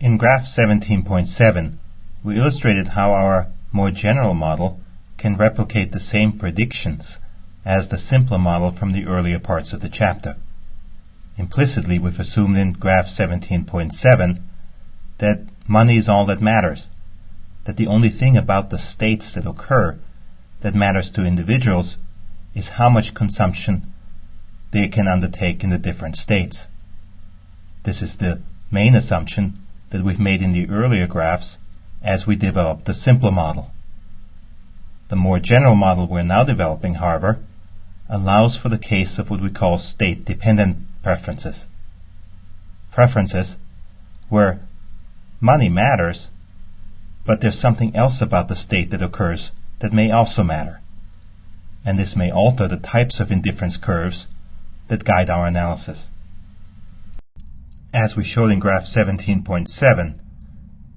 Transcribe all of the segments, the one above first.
In graph 17.7, we illustrated how our more general model can replicate the same predictions as the simpler model from the earlier parts of the chapter. Implicitly, we've assumed in graph 17.7 that money is all that matters, that the only thing about the states that occur that matters to individuals is how much consumption they can undertake in the different states. This is the main assumption that we've made in the earlier graphs as we developed the simpler model. The more general model we're now developing, however, allows for the case of what we call state-dependent preferences. Preferences where money matters, but there's something else about the state that occurs that may also matter. And this may alter the types of indifference curves that guide our analysis. As we showed in graph 17.7,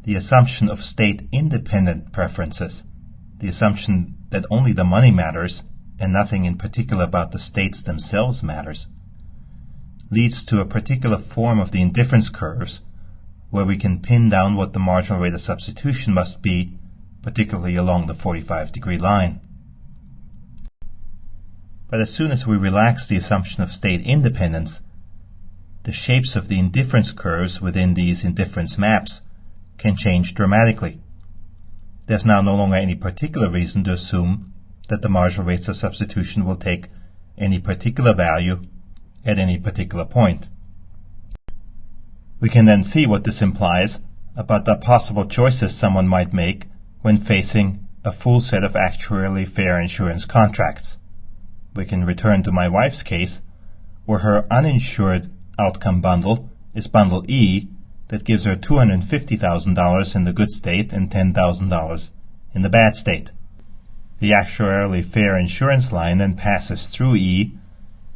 the assumption of state-independent preferences, the assumption that only the money matters and nothing in particular about the states themselves matters, leads to a particular form of the indifference curves where we can pin down what the marginal rate of substitution must be, particularly along the 45-degree line. But as soon as we relax the assumption of state independence, the shapes of the indifference curves within these indifference maps can change dramatically. There's now no longer any particular reason to assume that the marginal rates of substitution will take any particular value at any particular point. We can then see what this implies about the possible choices someone might make when facing a full set of actuarially fair insurance contracts. We can return to my wife's case, where her uninsured outcome bundle is bundle E that gives her $250,000 in the good state and $10,000 in the bad state. The actuarially fair insurance line then passes through E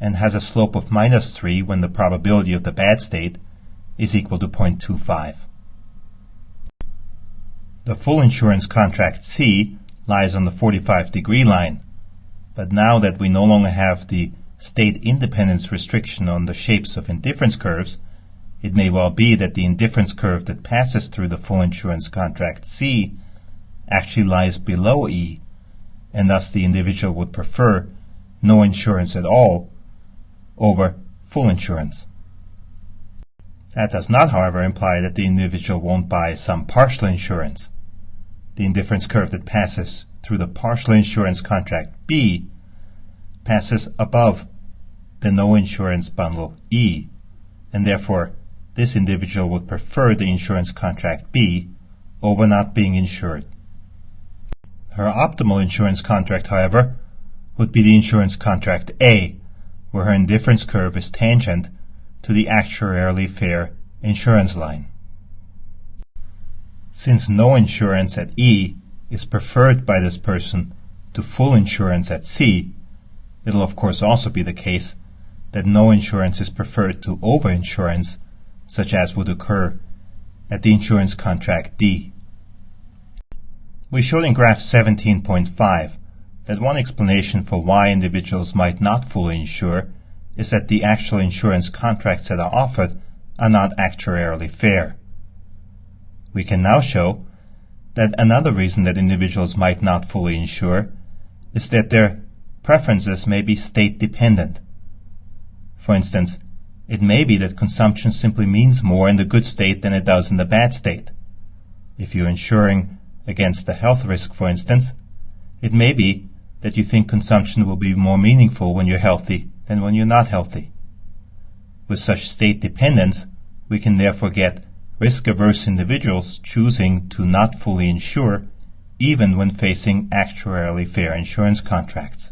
and has a slope of -3 when the probability of the bad state is equal to 0.25. The full insurance contract C lies on the 45-degree line, but now that we no longer have the state independence restriction on the shapes of indifference curves, it may well be that the indifference curve that passes through the full insurance contract C actually lies below E, and thus the individual would prefer no insurance at all over full insurance. That does not, however, imply that the individual won't buy some partial insurance. The indifference curve that passes through the partial insurance contract B passes above the no insurance bundle E, and therefore this individual would prefer the insurance contract B over not being insured. Her optimal insurance contract, however, would be the insurance contract A, where her indifference curve is tangent to the actuarially fair insurance line. Since no insurance at E is preferred by this person to full insurance at C, it'll of course also be the case that no insurance is preferred to overinsurance, such as would occur at the insurance contract D. We showed in graph 17.5 that one explanation for why individuals might not fully insure is that the actual insurance contracts that are offered are not actuarially fair. We can now show that another reason that individuals might not fully insure is that their preferences may be state-dependent. For instance, it may be that consumption simply means more in the good state than it does in the bad state. If you're insuring against a health risk, for instance, it may be that you think consumption will be more meaningful when you're healthy than when you're not healthy. With such state dependence, we can therefore get risk-averse individuals choosing to not fully insure even when facing actuarially fair insurance contracts.